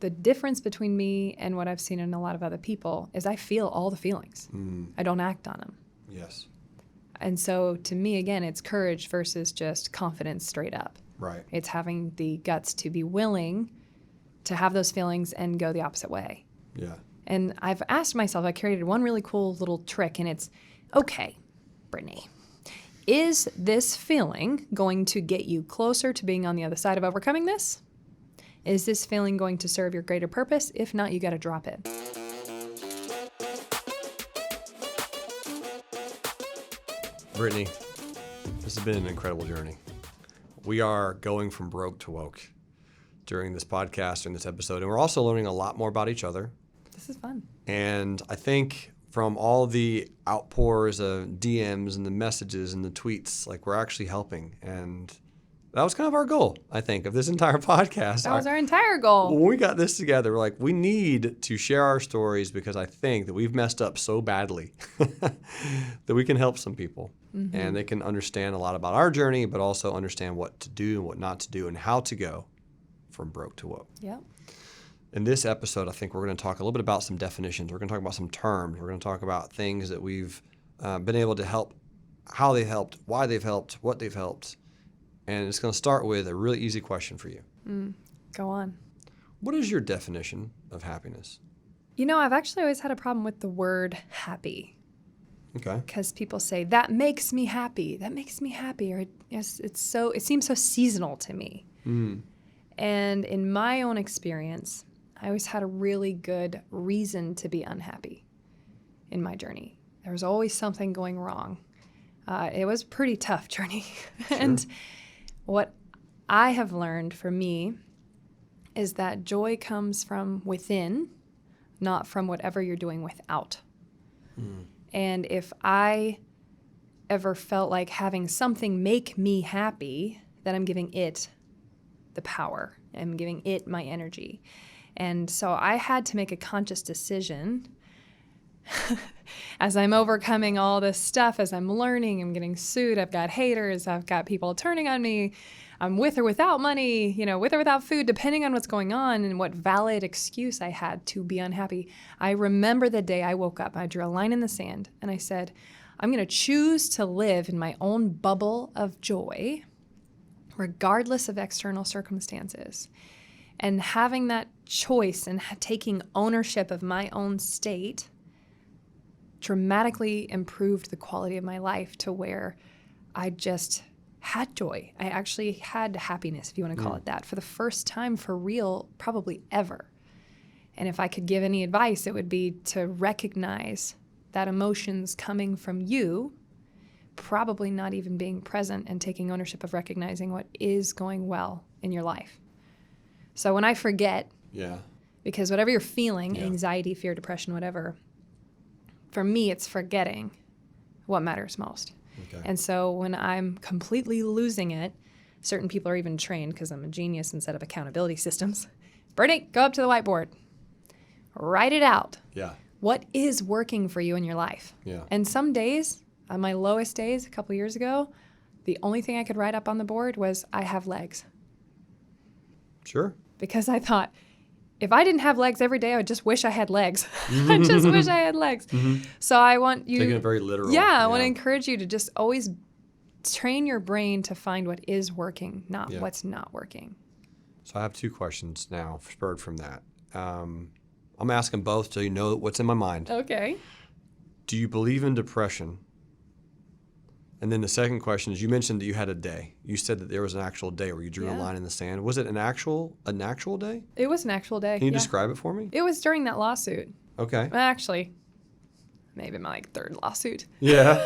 the difference between me and what I've seen in a lot of other people is I feel all the feelings. I don't act on them. Yes. And so to me, again, it's courage versus just confidence straight up. Right. It's having the guts to be willing to have those feelings and go the opposite way. Yeah. And I've asked myself, I created one really cool little trick, and it's, okay, Britnie, is this feeling going to get you closer to being on the other side of overcoming this? Is this feeling going to serve your greater purpose? If not, you got to drop it. Britnie, this has been an incredible journey. We are going from broke to woke during this podcast, during this episode, and we're also learning a lot more about each other. This is fun. And I think from all the outpours of DMs and the messages and the tweets, like we're actually helping. And that was kind of our goal, I think, of this entire podcast. That was our entire goal. When we got this together, we're like, we need to share our stories because I think that we've messed up so badly that we can help some people. Mm-hmm. And they can understand a lot about our journey, but also understand what to do and what not to do and how to go from broke to woke. Yeah. In this episode, I think we're going to talk a little bit about some definitions. We're going to talk about some terms. We're going to talk about things that we've been able to help, how they've helped, why they've helped, what they've helped. And it's going to start with a really easy question for you. Go on. What is your definition of happiness? You know, I've actually always had a problem with the word happy. Okay. Because people say, that makes me happy. That makes me happy. Or it seems so seasonal to me. And in my own experience, I always had a really good reason to be unhappy in my journey. There was always something going wrong. It was a pretty tough journey. Sure. And what I have learned for me is that joy comes from within, not from whatever you're doing without. And if I ever felt like having something make me happy, then I'm giving it the power. I'm giving it my energy. And so I had to make a conscious decision as I'm overcoming all this stuff, as I'm learning, I'm getting sued, I've got haters, I've got people turning on me, I'm with or without money, with or without food, depending on what's going on and what valid excuse I had to be unhappy. I remember the day I woke up, I drew a line in the sand, and I said, I'm going to choose to live in my own bubble of joy, regardless of external circumstances. And having that choice and taking ownership of my own state dramatically improved the quality of my life to where I just had joy. I actually had happiness, if you want to call it that, for the first time for real, probably ever. And if I could give any advice, it would be to recognize that emotions coming from you, probably not even being present and taking ownership of recognizing what is going well in your life. So when I forget, because whatever you're feeling, anxiety, fear, depression, whatever, for me, it's forgetting what matters most. Okay. And so when I'm completely losing it, certain people are even trained, because I'm a genius in set of accountability systems. Britnie, go up to the whiteboard. Write it out. Yeah. What is working for you in your life? Yeah. And some days, on my lowest days a couple years ago, the only thing I could write up on the board was, I have legs. Sure. Because I thought, if I didn't have legs every day, I would just wish I had legs. I just wish I had legs. So I want you... Taking it very literal. Yeah, I want to encourage you to just always train your brain to find what is working, not what's not working. So I have two questions now, spurred from that. I'm asking both so you know what's in my mind. Okay. Do you believe in depression? And then the second question is, you mentioned that you had a day. You said that there was an actual day where you drew a line in the sand. Was it an actual day? It was an actual day. Can you describe it for me? It was during that lawsuit. Okay. Actually, maybe my third lawsuit. Yeah.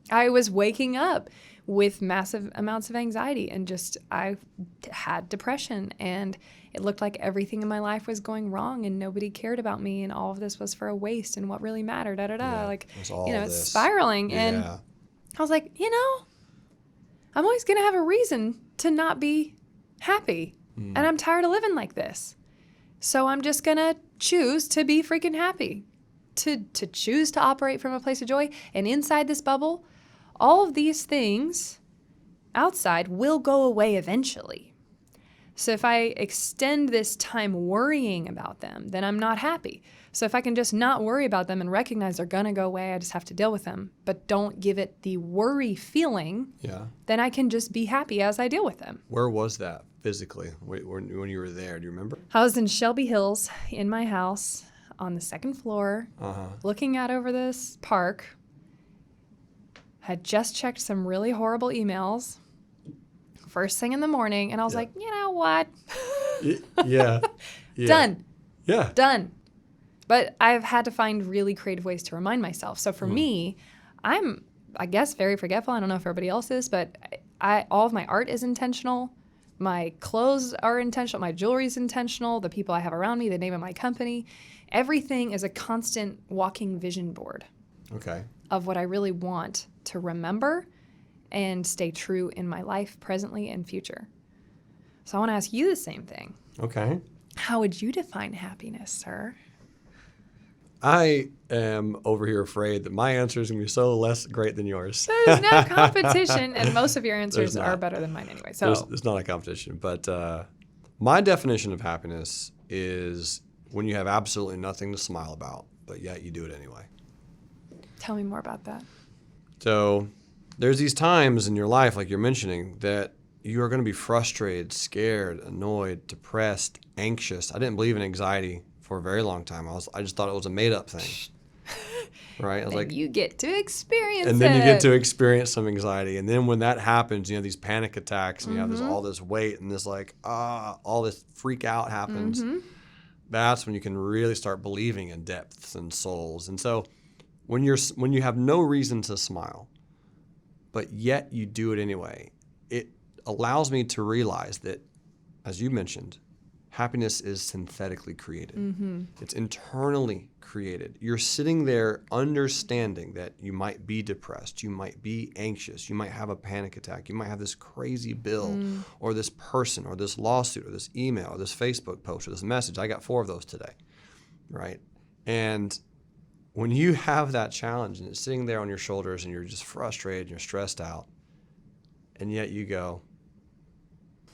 I was waking up with massive amounts of anxiety and just I had depression and it looked like everything in my life was going wrong and nobody cared about me and all of this was for a waste and what really mattered, it's spiraling. And I was like, I'm always going to have a reason to not be happy. And I'm tired of living like this. So I'm just going to choose to be freaking happy, to choose to operate from a place of joy. And inside this bubble, all of these things outside will go away eventually. So if I extend this time worrying about them, then I'm not happy. So if I can just not worry about them and recognize they're going to go away, I just have to deal with them, but don't give it the worry feeling, then I can just be happy as I deal with them. Where was that physically when you were there? Do you remember? I was in Shelby Hills in my house on the second floor, looking out over this park. Had just checked some really horrible emails first thing in the morning, and I was like, you know what? Yeah. Done. Yeah. Done. But I've had to find really creative ways to remind myself. So for me, I'm, I guess, very forgetful. I don't know if everybody else is, but all of my art is intentional. My clothes are intentional. My jewelry is intentional. The people I have around me, the name of my company, everything is a constant walking vision board. Okay. Of what I really want to remember and stay true in my life, presently and future. So I want to ask you the same thing. Okay. How would you define happiness, sir? I am over here afraid that my answer is going to be so less great than yours. There's no competition, and most of your answers are better than mine anyway. So it's not a competition. But my definition of happiness is when you have absolutely nothing to smile about, but yet you do it anyway. Tell me more about that. So there's these times in your life, like you're mentioning, that you are going to be frustrated, scared, annoyed, depressed, anxious. I didn't believe in anxiety for a very long time. I just thought it was a made-up thing, right? I was like, you get to experience it. And then you get to experience some anxiety. And then when that happens, you have these panic attacks, and you have all this weight, and this all this freak out happens. That's when you can really start believing in depths and souls. And so when you have no reason to smile, but yet you do it anyway, it allows me to realize that, as you mentioned, happiness is synthetically created. It's internally created. You're sitting there understanding that you might be depressed, you might be anxious, you might have a panic attack, you might have this crazy bill or this person or this lawsuit or this email or this Facebook post or this message. I got 4 of those today, right? And when you have that challenge and it's sitting there on your shoulders and you're just frustrated and you're stressed out, and yet you go,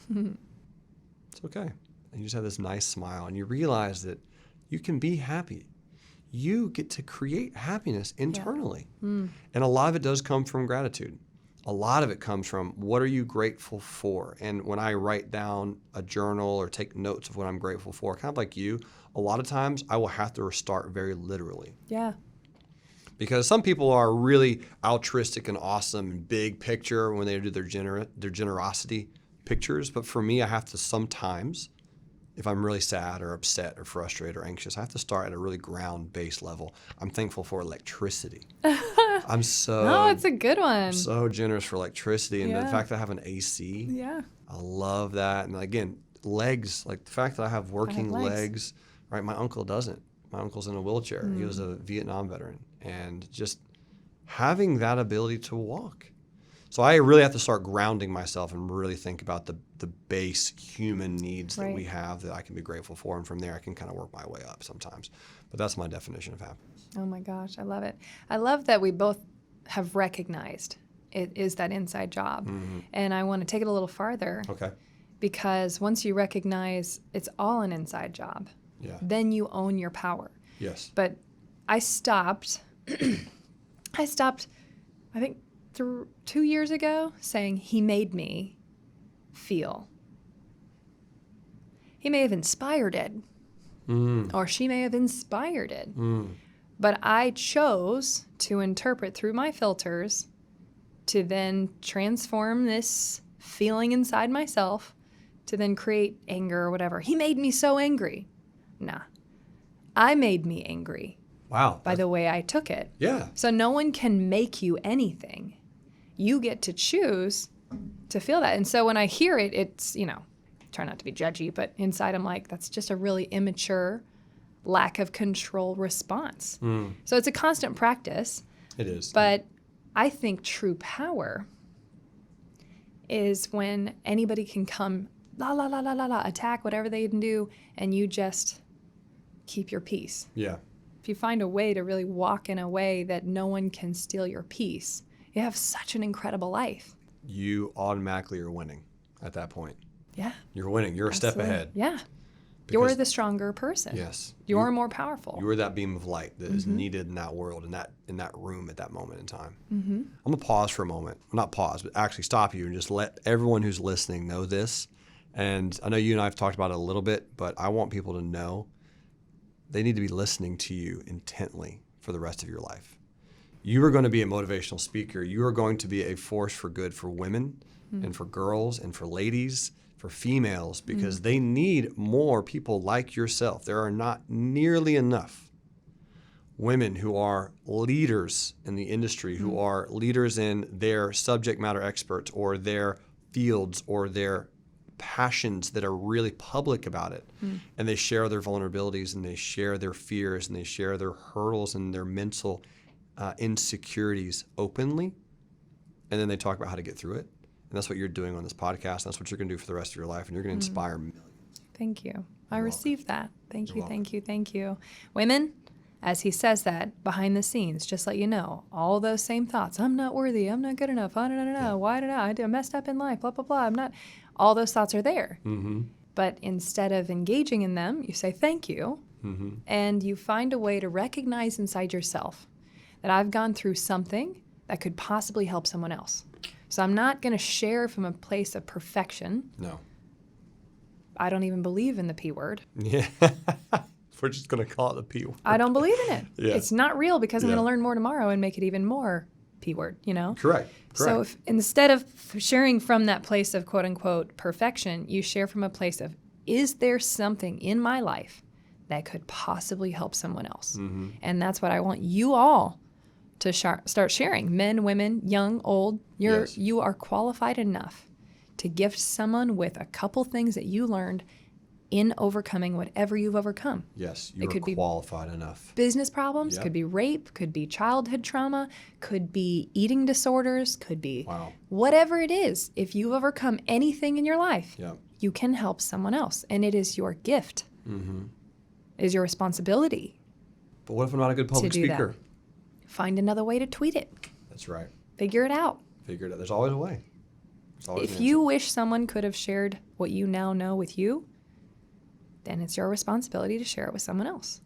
it's okay. And you just have this nice smile, and you realize that you can be happy. You get to create happiness internally. And a lot of it does come from gratitude. A lot of it comes from, what are you grateful for? And when I write down a journal or take notes of what I'm grateful for, kind of like you, a lot of times I will have to start very literally. Yeah. Because some people are really altruistic and awesome and big picture when they do their generosity pictures. But for me, I have to sometimes, if I'm really sad or upset or frustrated or anxious, I have to start at a really ground-based level. I'm thankful for electricity. I'm so... it's a good one. I'm so generous for electricity. And the fact that I have an AC, I love that. And again, legs, like the fact that I have working legs, right? My uncle doesn't. My uncle's in a wheelchair. He was a Vietnam veteran. And just having that ability to walk. So I really have to start grounding myself and really think about the base human needs that we have that I can be grateful for. And from there, I can kind of work my way up sometimes. But that's my definition of happiness. Oh, my gosh. I love it. I love that we both have recognized it is that inside job. And I want to take it a little farther. Okay. Because once you recognize it's all an inside job, then you own your power. Yes. But I stopped, I think 2 years ago, saying he made me feel. He may have inspired it, or she may have inspired it, but I chose to interpret through my filters to then transform this feeling inside myself to then create anger or whatever. He made me so angry. Nah, I made me angry. Wow. By the way I took it. Yeah. So no one can make you anything. You get to choose to feel that. And so when I hear it, it's, try not to be judgy, but inside I'm like, that's just a really immature, lack of control response. So it's a constant practice. It is. But I think true power is when anybody can come, attack whatever they can do, and you just keep your peace. Yeah. If you find a way to really walk in a way that no one can steal your peace, you have such an incredible life. You automatically are winning at that point. Yeah. You're winning. You're a step ahead. Yeah. You're the stronger person. Yes. You're more powerful. You're that beam of light that is needed in that world, in that room at that moment in time. I'm going to pause for a moment. Well, not pause, but actually stop you and just let everyone who's listening know this. And I know you and I have talked about it a little bit, but I want people to know they need to be listening to you intently for the rest of your life. You are going to be a motivational speaker. You are going to be a force for good for women and for girls and for ladies, for females, because they need more people like yourself. There are not nearly enough women who are leaders in the industry, who are leaders in their subject matter experts or their fields or their passions that are really public about it. And they share their vulnerabilities and they share their fears and they share their hurdles and their mental insecurities openly. And then they talk about how to get through it. And that's what you're doing on this podcast. That's what you're going to do for the rest of your life. And you're going to inspire millions. Thank you. I received that. Thank you. Women, as he says that behind the scenes, just let you know, all those same thoughts. I'm not worthy. I'm not good enough. I don't know. Yeah. Why did I messed up in life? Blah, blah, blah. I'm not. All those thoughts are there. But instead of engaging in them, you say thank you. And you find a way to recognize inside yourself that I've gone through something that could possibly help someone else. So I'm not going to share from a place of perfection. No. I don't even believe in the P word. Yeah. We're just going to call it the P word. I don't believe in it. Yeah. It's not real because I'm going to learn more tomorrow and make it even more P word, you know? Correct. So if, instead of sharing from that place of quote unquote perfection, you share from a place of, is there something in my life that could possibly help someone else? And that's what I want you all to start sharing. Men, women, young, old, you are qualified enough to gift someone with a couple things that you learned in overcoming whatever you've overcome. Yes, you are qualified enough. Business problems, could be rape, could be childhood trauma, could be eating disorders, could be whatever it is. If you've overcome anything in your life, you can help someone else. And it is your gift. It is your responsibility. But what if I'm not a good public speaker? That. Find another way to tweet it. That's right. Figure it out. There's always a way. If you wish someone could have shared what you now know with you, then it's your responsibility to share it with someone else.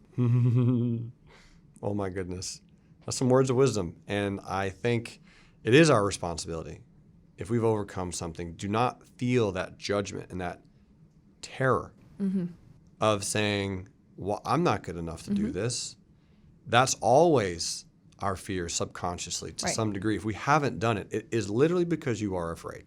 Oh my goodness. That's some words of wisdom. And I think it is our responsibility. If we've overcome something, do not feel that judgment and that terror of saying, well, I'm not good enough to do this. That's always our fear subconsciously to some degree. If we haven't done it, it is literally because you are afraid.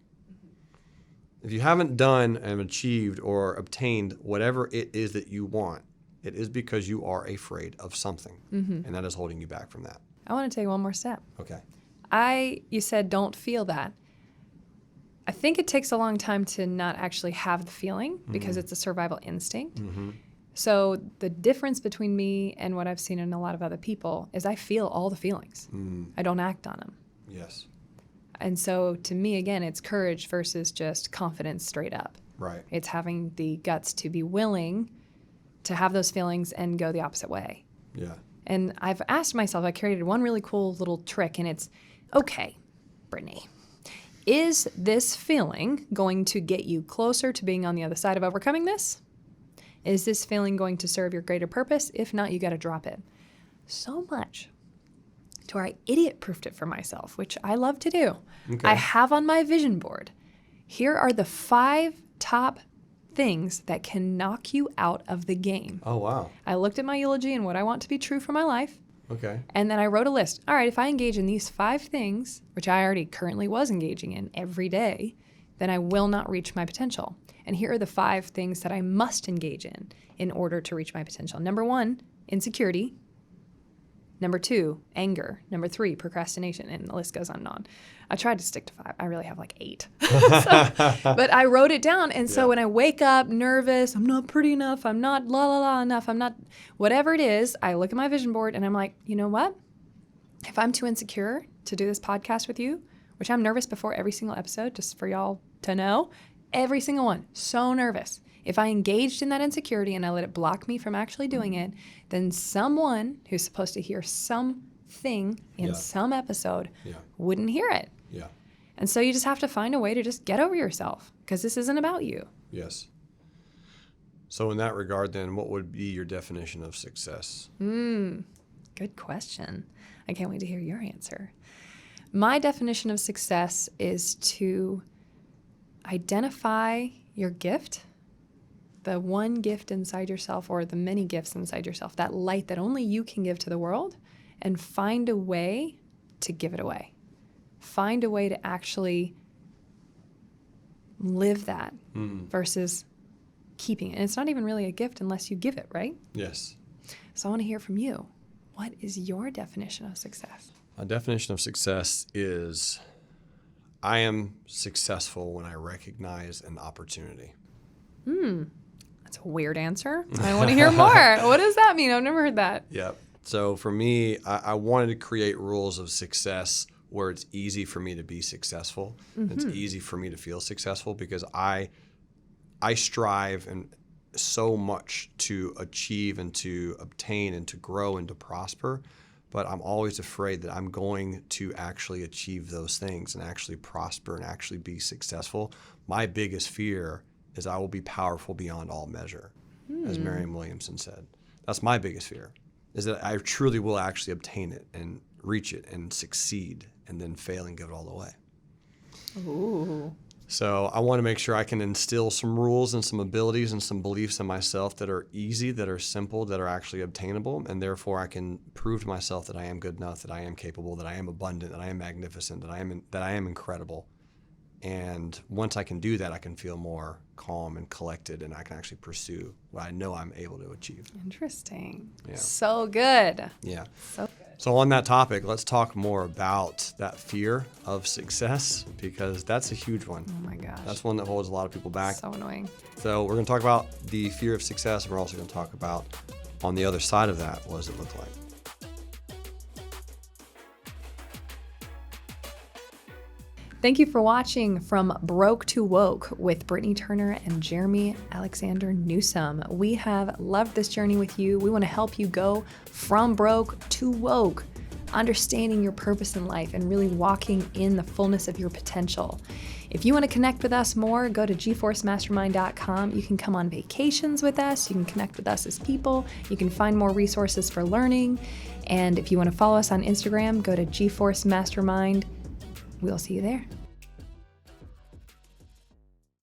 If you haven't done and achieved or obtained whatever it is that you want, it is because you are afraid of something, and that is holding you back from that. I want to take one more step. Okay. You said don't feel that. I think it takes a long time to not actually have the feeling because it's a survival instinct. So the difference between me and what I've seen in a lot of other people is I feel all the feelings. I don't act on them. Yes. And so to me, again, it's courage versus just confidence straight up. Right. It's having the guts to be willing to have those feelings and go the opposite way. Yeah. And I've asked myself, I created one really cool little trick, and it's, okay, Britney, is this feeling going to get you closer to being on the other side of overcoming this? Is this feeling going to serve your greater purpose? If not, you got to drop it. So much to where I idiot-proofed it for myself, which I love to do. Okay. I have on my vision board, here are the 5 top things that can knock you out of the game. Oh, wow. I looked at my eulogy and what I want to be true for my life. Okay. And then I wrote a list. All right, if I engage in these 5 things, which I already currently was engaging in every day, then I will not reach my potential. And here are the 5 things that I must engage in order to reach my potential. Number 1, insecurity. Number 2, anger. Number 3, procrastination. And the list goes on and on. I tried to stick to 5. I really have like 8. But I wrote it down. And so when I wake up nervous, I'm not pretty enough, I'm not la la la enough, I'm not whatever it is, I look at my vision board and I'm like, you know what? If I'm too insecure to do this podcast with you, which I'm nervous before every single episode, just for y'all to know, every single one, so nervous. If I engaged in that insecurity and I let it block me from actually doing it, then someone who's supposed to hear something in some episode wouldn't hear it. Yeah. And so you just have to find a way to just get over yourself because this isn't about you. Yes. So in that regard, then, what would be your definition of success? Good question. I can't wait to hear your answer. My definition of success is to identify your gift, the one gift inside yourself or the many gifts inside yourself, that light that only you can give to the world, and find a way to give it away. Find a way to actually live that versus keeping it. And it's not even really a gift unless you give it, right? Yes. So I want to hear from you. What is your definition of success? My definition of success is I am successful when I recognize an opportunity. That's a weird answer. I want to hear more. What does that mean? I've never heard that. Yep. So for me, I wanted to create rules of success where it's easy for me to be successful. It's easy for me to feel successful because I strive and so much to achieve and to obtain and to grow and to prosper, but I'm always afraid that I'm going to actually achieve those things and actually prosper and actually be successful. My biggest fear is I will be powerful beyond all measure, as Marianne Williamson said. That's my biggest fear, is that I truly will actually obtain it and reach it and succeed and then fail and give it all away. Ooh. So I want to make sure I can instill some rules and some abilities and some beliefs in myself that are easy, that are simple, that are actually obtainable, and therefore I can prove to myself that I am good enough, that I am capable, that I am abundant, that I am magnificent, that I am incredible. And once I can do that, I can feel more calm and collected, and I can actually pursue what I know I'm able to achieve. Interesting. Yeah. So good. Yeah. So good. So on that topic, let's talk more about that fear of success, because that's a huge one. Oh my gosh. That's one that holds a lot of people back. So annoying. So we're going to talk about the fear of success, and we're also going to talk about, on the other side of that, what does it look like? Thank you for watching From Broke to Woke with Britnie Turner and Jerremy Alexander Newsome. We have loved this journey with you. We want to help you go from broke to woke, understanding your purpose in life and really walking in the fullness of your potential. If you want to connect with us more, go to gforcemastermind.com. You can come on vacations with us. You can connect with us as people. You can find more resources for learning. And if you want to follow us on Instagram, go to gforcemastermind. We'll see you there.